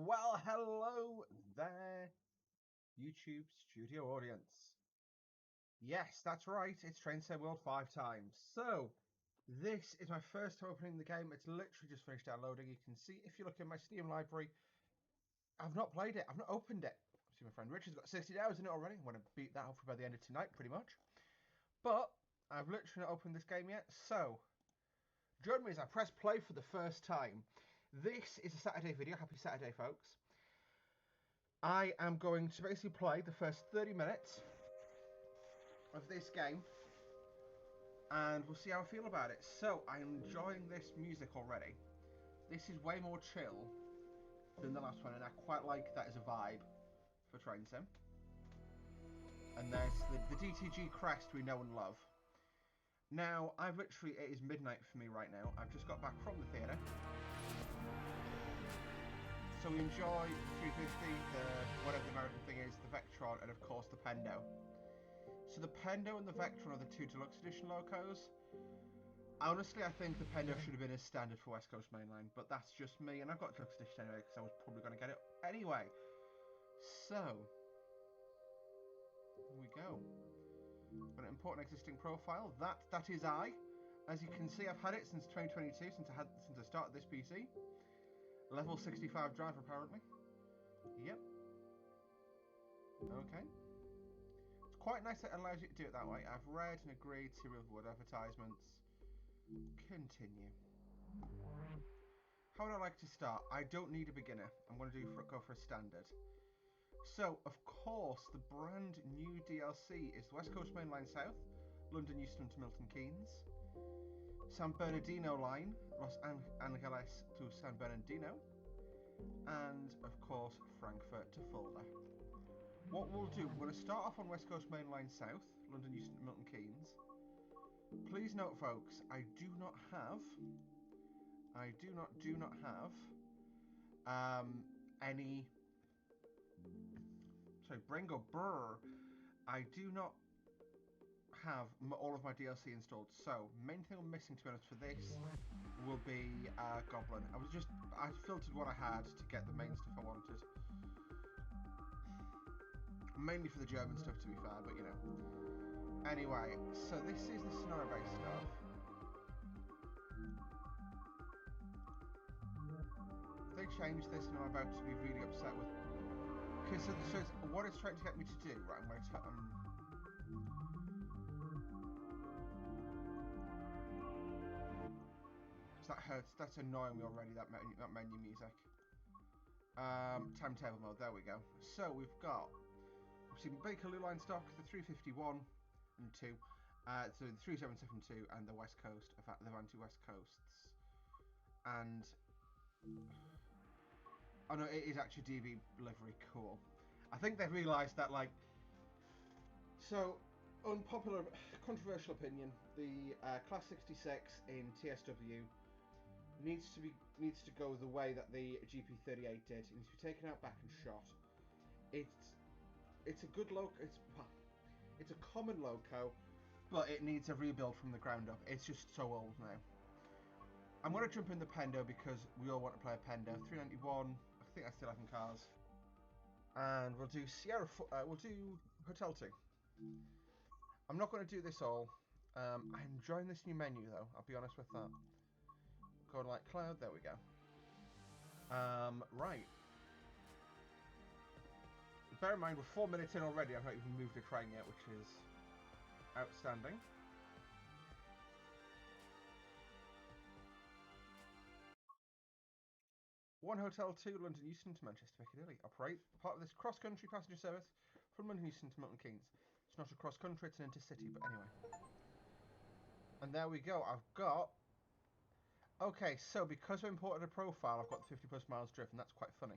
Well, hello there, YouTube studio audience. Yes, that's right, it's Train Sim World 5 times. So, this is my first time opening the game. It's literally just finished downloading. You can see, if you look in my Steam library, I've not played it, I've not opened it. See, my friend Richard's got 60 hours in it already. I'm going to beat that hopefully by the end of tonight, pretty much. But, I've literally not opened this game yet, so join me as I press play for the first time. This is a Saturday video. Happy Saturday, folks. I am going to basically play the first 30 minutes of this game and we'll see how I feel about it. So, I'm enjoying this music already. This is way more chill than the last one, and I quite like that as a vibe for Train Sim. And there's the DTG crest we know and love. Now, it is midnight for me right now. I've just got back from the theatre. So we enjoy the 350, whatever the American thing is, the Vectron, and of course the Pendo. So the Pendo and the Vectron are the two deluxe edition locos. Honestly, I think the Pendo should have been as standard for West Coast Mainline, but that's just me, and I've got deluxe edition anyway because I was probably going to get it anyway. So, here we go. Got an important existing profile. That is I. As you can see, I've had it since 2022, since I started this PC. Level 65 driver apparently. Yep. Okay. It's quite nice that it allows you to do it that way. I've read and agreed to reward advertisements. Continue. How would I like to start? I don't need a beginner. I'm going to go for a standard. So, of course, the brand new DLC is the West Coast Main Line South, London Euston to Milton Keynes, San Bernardino Line, Los Angeles to San Bernardino, and, of course, Frankfurt to Fulda. What we'll do, we're going to start off on West Coast Main Line South, London Euston to Milton Keynes. Please note, folks, I do not have any. Sorry, Bringo Brr. I do not have all of my DLC installed, so main thing I'm missing, to be honest, for this will be Goblin. I filtered what I had to get the main stuff I wanted. Mainly for the German stuff, to be fair, but you know. Anyway, so this is the scenario-based stuff. If they change this and I'm about to be really upset with... Because so what it's trying to get me to do, right, I'm going to... that hurts, that's annoying me already, that menu music. Timetable mode, there we go. So we've got... obviously Bakerloo line stock, the 351 and 2. So the 3772 and the West Coast, the Avanti West Coasts. And... oh no, it is actually DB livery, cool. I think they've realised that, like... So, unpopular, controversial opinion, the Class 66 in TSW needs to go the way that the GP38 did. It needs to be taken out back and shot. It's a good loco. It's a common loco, but it needs a rebuild from the ground up. It's just so old now. I'm going to jump in the Pendo because we all want to play a Pendo. 391. I think I still have in cars. And we'll do we'll do Hotel 2. I'm not going to do this all. I'm enjoying this new menu though. I'll be honest with that. Go to Light Cloud. There we go. Right. Bear in mind, we're 4 minutes in already. I've not even moved a train yet, which is outstanding. One Hotel 2, London Euston to Manchester Piccadilly. Operate part of this cross-country passenger service from London Euston to Milton Keynes. It's not a cross-country, it's an intercity, but anyway. And there we go. I've got... okay, so because I imported a profile, I've got the 50 plus miles driven. That's quite funny.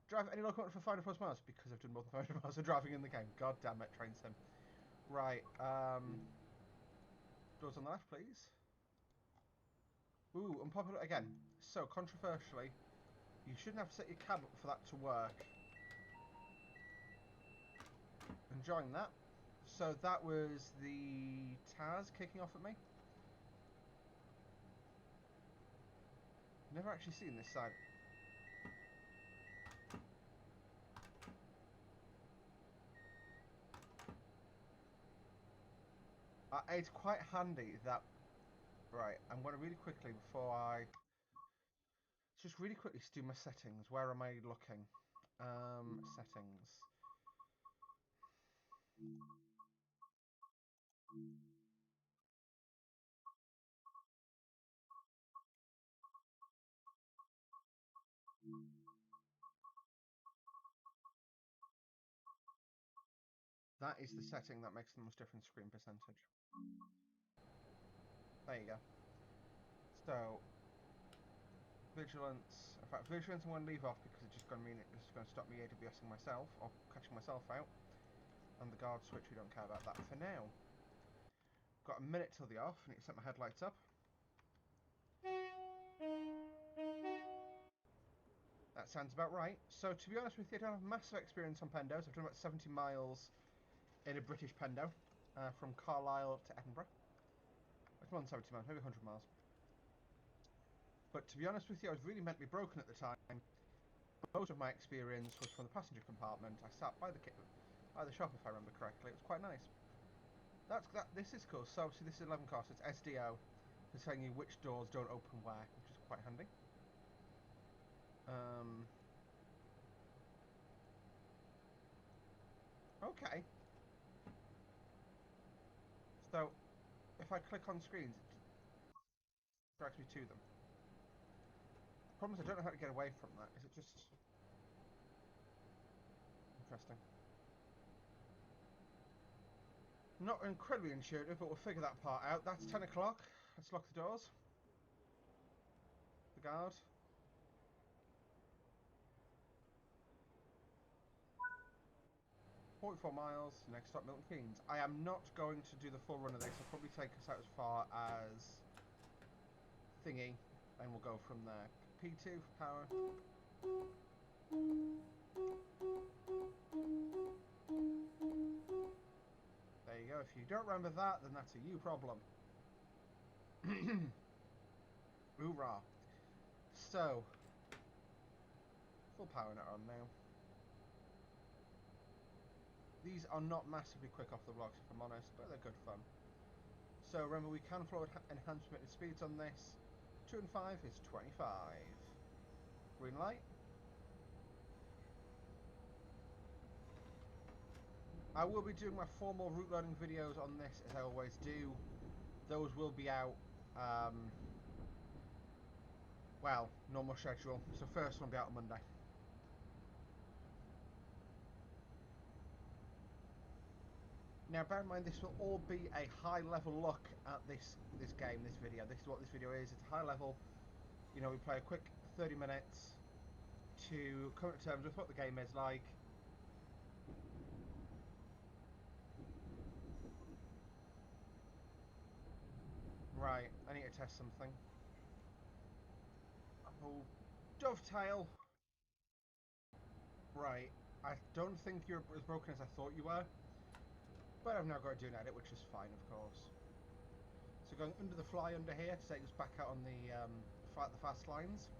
Drive any locomotive for 500 plus miles because I've done more than 500 miles of driving in the game. God damn it, Train Sim. Right, doors on the left, please. Ooh, unpopular again. So, controversially, you shouldn't have to set your cab up for that to work. Enjoying that. So that was the Taz kicking off at me. Never actually seen this side. It's quite handy that... Right, I'm going to really quickly, before I... Just really quickly do my settings. Where am I looking? Settings. That is the setting that makes the most difference, screen percentage. There you go. So, vigilance. In fact, vigilance I'm going to leave off because it's just going to mean it's going to stop me AWSing myself or catching myself out. And the guard switch, we don't care about that for now. Got a minute till the off. I need to set my headlights up. That sounds about right. So, to be honest with you, I don't have massive experience on Pendos. I've done about 70 miles in a British Pendo from Carlisle to Edinburgh. It's more than 70 miles, maybe 100 miles. But to be honest with you, I was really mentally broken at the time. Most of my experience was from the passenger compartment. I sat by the shop, if I remember correctly. It was quite nice. This is cool. So obviously this is 11 course. It's SDO for telling you which doors don't open where, which is quite handy. Okay. So if I click on screens, it drags me to them. The problem is I don't know how to get away from that. Is it just interesting? Not incredibly intuitive, but we'll figure that part out. That's 10 o'clock. Let's lock the doors. The guard. .4 miles, next stop Milton Keynes. I am not going to do the full run of this. I'll probably take us out as far as Thingy, and we'll go from there. P2 for power. There you go. If you don't remember that, then that's a you problem. Hoorah. So, full power net on now. These are not massively quick off the blocks, if I'm honest, but they're good fun. So remember, we can flow enhanced permitted speeds on this. 2 and 5 is 25. Green light. I will be doing my formal route learning videos on this, as I always do. Those will be out, well, normal schedule. So first one will be out on Monday. Now, bear in mind, this will all be a high-level look at this game, this video. This is what this video is. It's a high level. You know, we play a quick 30 minutes to come to terms with what the game is like. Right, I need to test something. Oh, dovetail. Right, I don't think you're as broken as I thought you were. But I've now got to do an edit, which is fine, of course. So going under the fly under here to take us back out on the fast lines.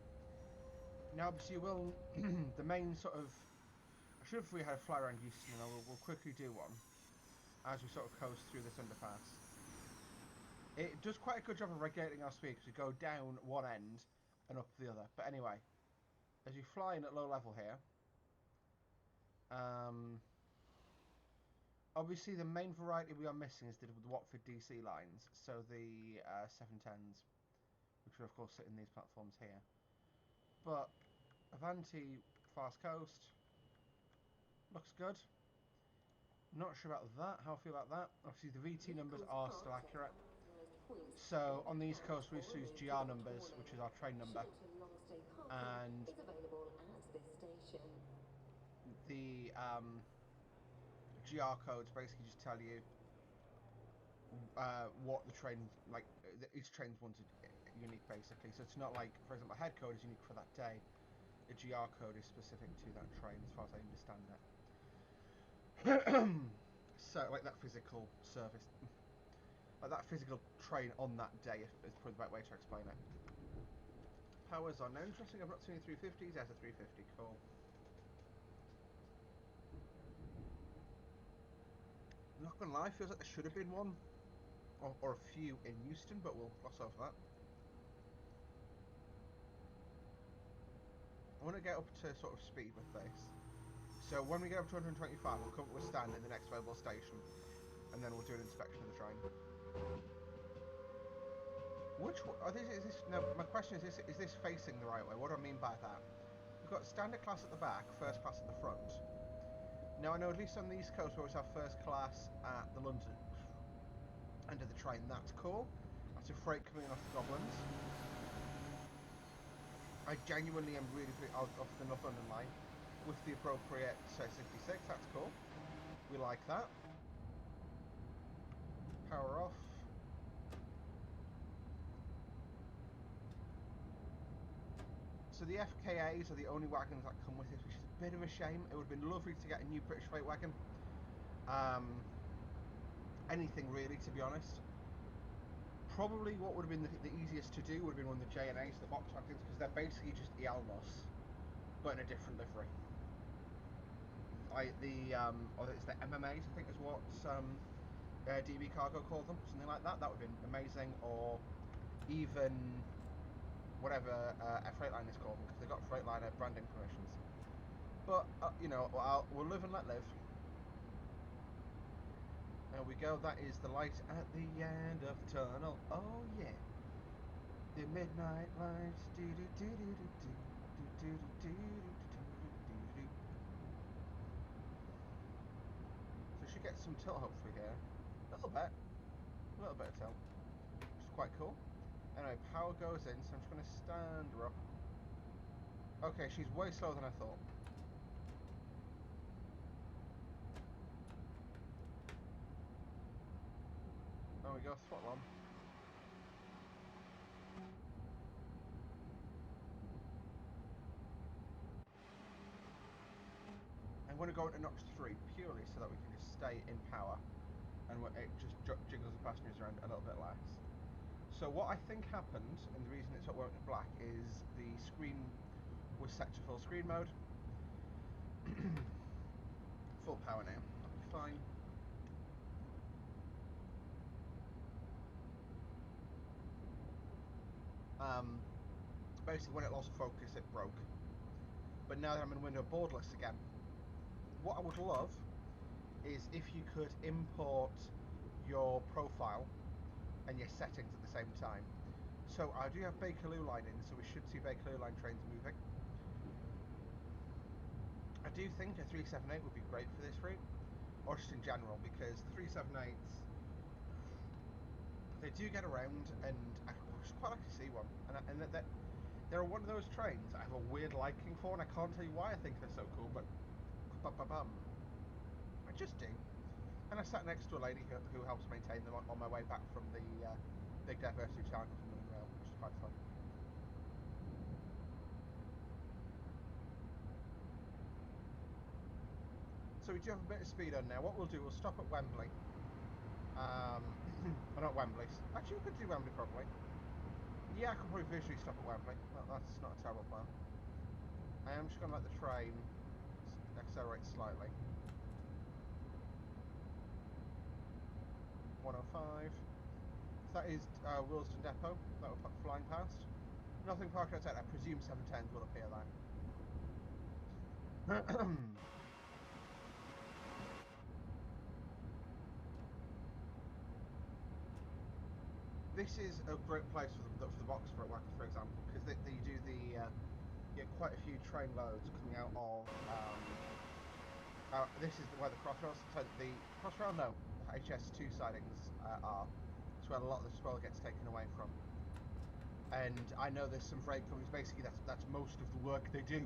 Now, obviously, you will the main sort of. I should have had a fly around Euston, and we'll quickly do one as we sort of coast through this underpass. It does quite a good job of regulating our speed because we go down one end and up the other. But anyway, as you fly in at low level here, obviously the main variety we are missing is the Watford DC lines, so the 710s, which will of course sit in these platforms here. But Avanti fast coast looks good. Not sure about that. How I feel about that? Obviously the VT numbers are still accurate. So on the East Coast we used to use GR numbers, which is our train number, and the GR codes basically just tell you what the train, like each train's wanted unique basically. So it's not like, for example, a head code is unique for that day. A GR code is specific to that train, as far as I understand it. So like that physical service, like that physical train on that day is probably the right way to explain it. Powers on. Now interesting, I've not seen any 350s. There's a 350, cool. I'm not gonna lie, feels like there should have been one. or a few in Euston, but we'll gloss over that. I want to get up to sort of speed with this. So when we get up to 125, we'll come up with a stand in the next available station, and then we'll do an inspection of the train. Which is this? No, my question is this facing the right way? What do I mean by that? We've got standard class at the back, first class at the front. Now I know at least on the East Coast we always have first class at the London end of the train. That's cool. That's a freight coming off the Goblins. I genuinely am really off the North London line with the appropriate 66. That's cool. We like that. Power off. So the FKAs are the only wagons that come with this, which is a bit of a shame. It would have been lovely to get a new British freight wagon. Anything really, to be honest. Probably what would have been the easiest to do would have been one of the JNAs, the box wagons, because they're basically just Ialnos, but in a different livery. Or it's the MMAs, I think is what DB Cargo called them, something like that. That would have been amazing, or even whatever Freightliner is called them, because they've got Freightliner branding permissions. But you know, we'll live and let live. There we go. That is the light at the end of the tunnel. Oh yeah, the midnight lights. Do do do do do do do do do do do. So she gets some tilt hopefully here. A little bit of tilt, which is quite cool. Anyway, power goes in, so I'm just going to stand her up. Okay, she's way slower than I thought. There we go, throttle on. I'm going to go into notch 3 purely so that we can just stay in power and it just jiggles the passengers around a little bit less. So what I think happened, and the reason it's not working black, is the screen was set to full screen mode. Full power now, that'll be fine. Basically when it lost focus it broke. But now that I'm in window borderless again, what I would love is if you could import your profile and your settings at the same time. So I do have Bakerloo line in, so we should see Bakerloo line trains moving. I do think a 378 would be great for this route, or just in general, because the 378s, they do get around, and I just quite like to see one. And they're one of those trains I have a weird liking for, and I can't tell you why I think they're so cool, but I just do. And I sat next to a lady who helps maintain them on my way back from the Big Diversity Challenge from Moonrail, which is quite fun. So we do have a bit of speed on now. What we'll do, we'll stop at Wembley. Well, not Wembley. Actually, we could do Wembley probably. Yeah, I could probably visually stop at Wembley. That's not a terrible plan. I am just going to let the train accelerate slightly. 105. So that is Willesden Depot that we're flying past. Nothing parked outside. I presume 710s will appear there. This is a great place for the box wagons, for example, because they do you get quite a few train loads coming out of. This is where the Crossrail, so the Crossrail, no, the HS2 sidings are. It's where a lot of the spoil gets taken away from. And I know there's some freight companies, basically that's most of the work they do.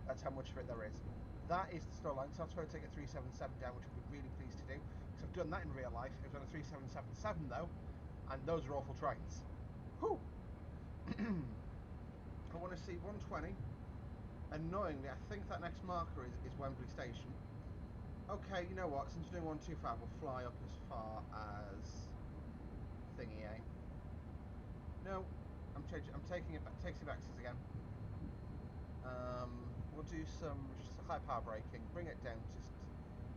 That's how much of it there is. That is the store line, so that's where I take a 377 down, which I'd be really pleased to do. Because I've done that in real life. I've done a 3777 though, and those are awful trains. Whew! I want to see 120. Annoyingly, I think that next marker is Wembley Station. Okay, you know what? Since we're doing 125, we'll fly up as far as thingy, eh? No, I'm taking it back. Takes it back again. We'll do some just high power braking. Bring it down to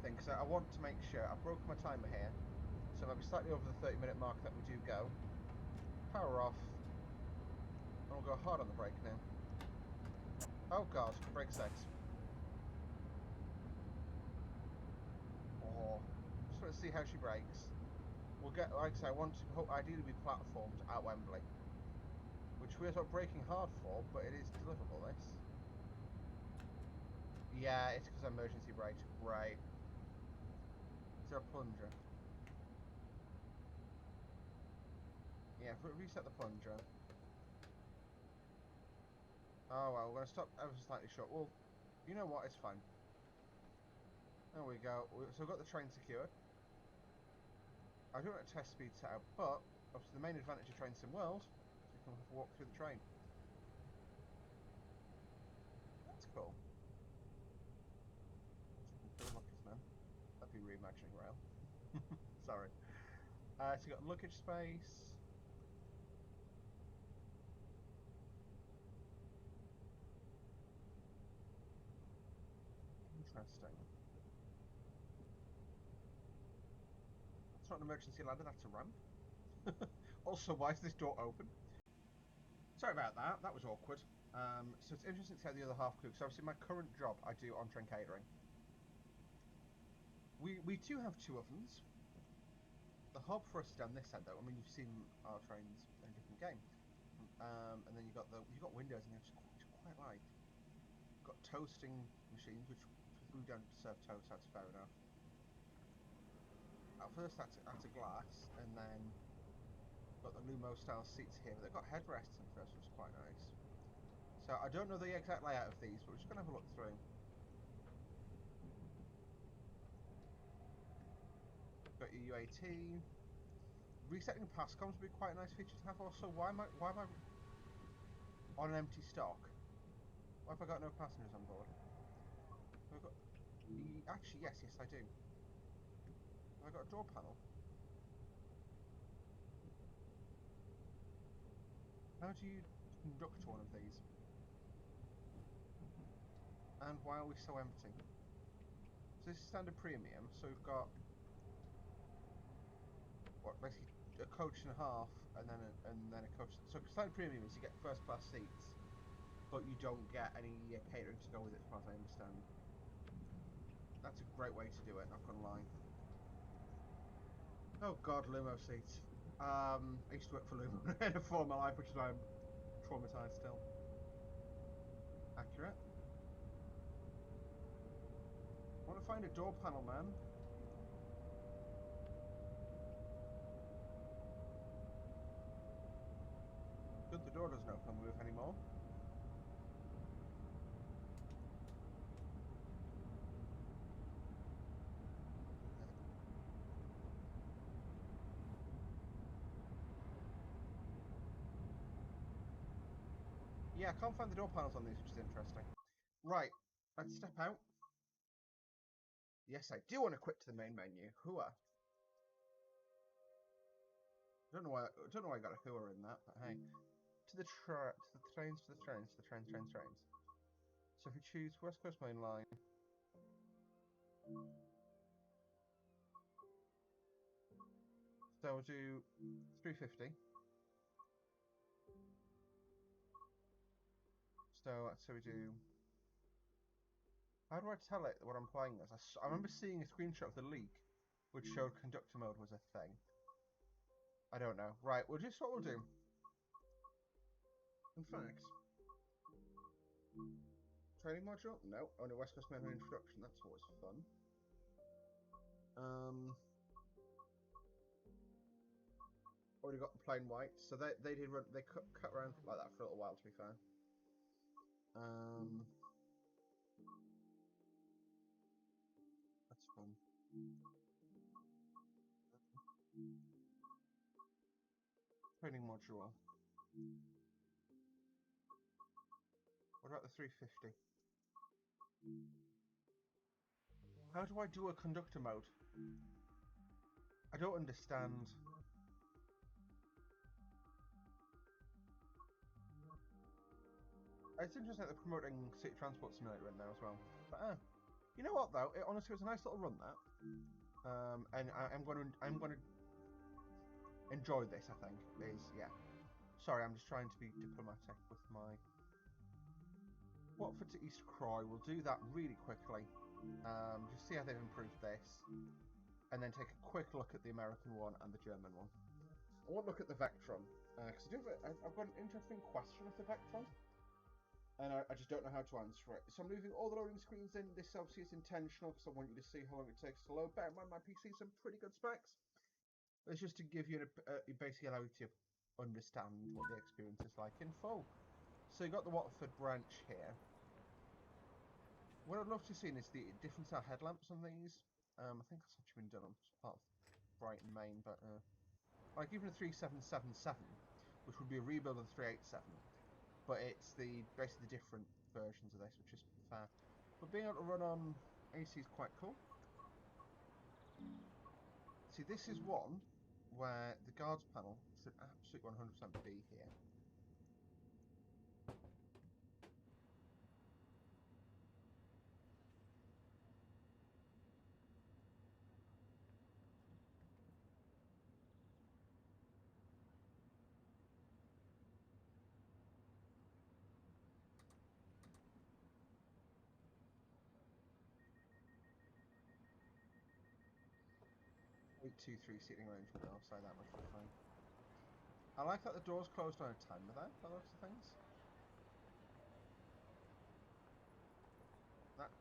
thing. So I want to make sure I've broken my timer here. So maybe slightly over the 30-minute mark that we do go. Power off. And we'll go hard on the brake now. Oh god, brake sex. Oh, just want to see how she brakes. We'll get, like I say, I want to ideally be platformed at Wembley. Which we're not braking hard for, but it is deliverable, this. Yeah, it's because I emergency braked. Right. Is there a plunger? Yeah, if we reset the plunger. Oh well, we're going to stop ever so slightly short. Well, you know what, it's fine. There we go. So we've got the train secured. I don't want a test speed setup, but obviously the main advantage of Train Sim World is you can walk through the train. That's cool. Good luckers, man. That'd be reimagining rail. Sorry. So you got luggage space. Interesting. That's not an emergency ladder, that's a ramp. Also, why is this door open? Sorry about that, that was awkward. So it's interesting to see how the other half cooks. So obviously my current job I do on-train catering. We do have 2 ovens. The hub for us is down this side though. I mean, you've seen our trains in a different game. And then you've got windows in there, which I quite like. You've got toasting machines, which we don't serve toast, that's fair enough. At first that's a glass, and then got the Lumo style seats here, but they've got headrests and first, which is quite nice. So I don't know the exact layout of these, but we're just going to have a look through. Got your UAT. Resetting PASCOMs would be quite a nice feature to have. Also, why am I on an empty stock? Why have I got no passengers on board? Have I got... Actually, yes, I do. Have I got a door panel? How do you conduct one of these? And why are we so empty? So this is standard premium, so we've got what, basically a coach and a half, and then a coach. So standard premium is you get first class seats, but you don't get any catering to go with it, as far as I understand. That's a great way to do it, not gonna lie. Oh god, Lumo seats. I used to work for Lumo in a former life, which is why I'm traumatized still. Accurate. I want to find a door panel, man. Good, the door doesn't open and move anymore. Yeah, I can't find the door panels on these, which is interesting. Right, let's step out. Yes, I do want to quit to the main menu. Hooah. Don't know why I got a hooah in that, but hey. To the trains, to the trains. So if we choose West Coast Main Line. So we'll do 350. So we do... How do I tell it what I'm playing as? I remember seeing a screenshot of the leak, which showed conductor mode was a thing. I don't know. Right, we'll just what we'll do. In fact, training module? No, only West Coast Main Line introduction. That's always fun. Already got the plain white, so they did run. They cut around like that for a little while. To be fair. That's fun. Training module. What about the 350? How do I do a conductor mode? I don't understand. It's interesting that they're promoting City Transport Simulator in there as well. But you know what though? It honestly was a nice little run that. And I'm going to enjoy this, I think, is, yeah. Sorry, I'm just trying to be diplomatic with my... Watford to East Croy, we'll do that really quickly. Just see how they've improved this. And then take a quick look at the American one and the German one. I want to look at the Vectron, because I've got an interesting question of the Vectron. And I just don't know how to answer it. So I'm moving all the loading screens in. This obviously is intentional because I want you to see how long it takes to load. Bear in mind, my PC has some pretty good specs. It's just to give you, basically allow you to understand what the experience is like in full. So you've got the Watford branch here. What I'd love to see is the different style headlamps on these. I think that's actually been done on part of Brighton Main, but like even a 3777, which would be a rebuild of the 387. But it's basically the different versions of this, which is fair. But being able to run on AC is quite cool. See, this is one where the guards panel should absolutely 100% be here. Eight, 2, 3 seating arrangement, I'll say that much for fun. I like that the door's closed on a timer there, by the looks of things. That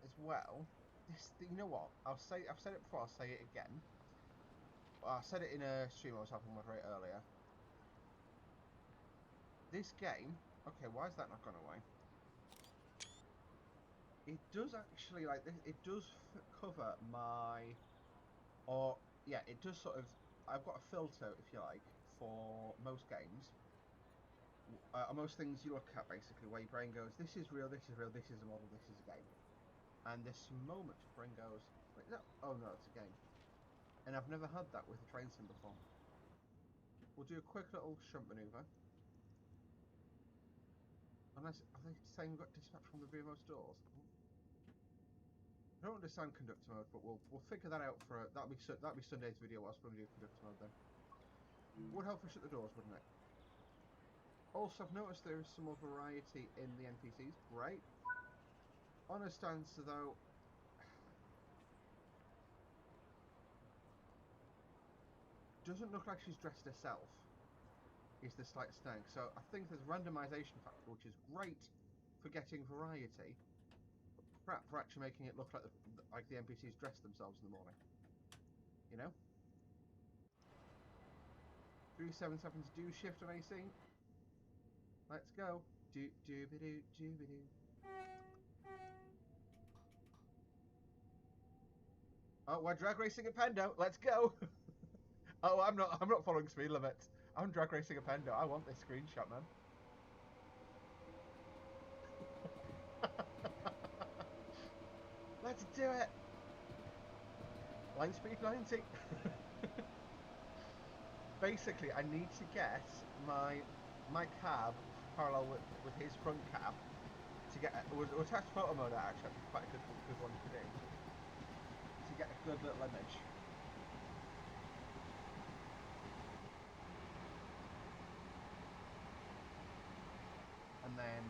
as well. You know what? I've said it before, I'll say it again. I said it in a stream I was having moderate earlier. This game, okay, why is that not gone away? It does actually, like, it does cover my, yeah, it does sort of, I've got a filter, if you like, for most games. Most things you look at, basically, where your brain goes, this is real, this is real, this is a model, this is a game. And this moment, your brain goes, wait, no, oh no, it's a game. And I've never had that with a train sim before. We'll do a quick little shunt manoeuvre. Unless, I think it's saying we've got dispatch from the rearmost doors. I don't understand conductor mode, but we'll figure that out for that'll be Sunday's video whilst we're going to do conductor mode then. Would help us shut the doors, wouldn't it? Also, I've noticed there is some more variety in the NPCs. Great. Honest answer though, doesn't look like she's dressed herself. Is the slight snag. So I think there's a randomization factor, which is great for getting variety. Crap for actually making it look like the NPCs dress themselves in the morning. You know? 377 to do shift on AC. Let's go. Do-be-do. Oh, we're drag racing at Pendo. Let's go. Oh, I'm not following speed limits. I'm drag racing at Pendo. I want this screenshot, man. Let's do it. Line speed 90. Basically, I need to get my cab parallel with his front cab to get. We'll test photo mode out, actually. Quite a good one to do. To get a good little image. And then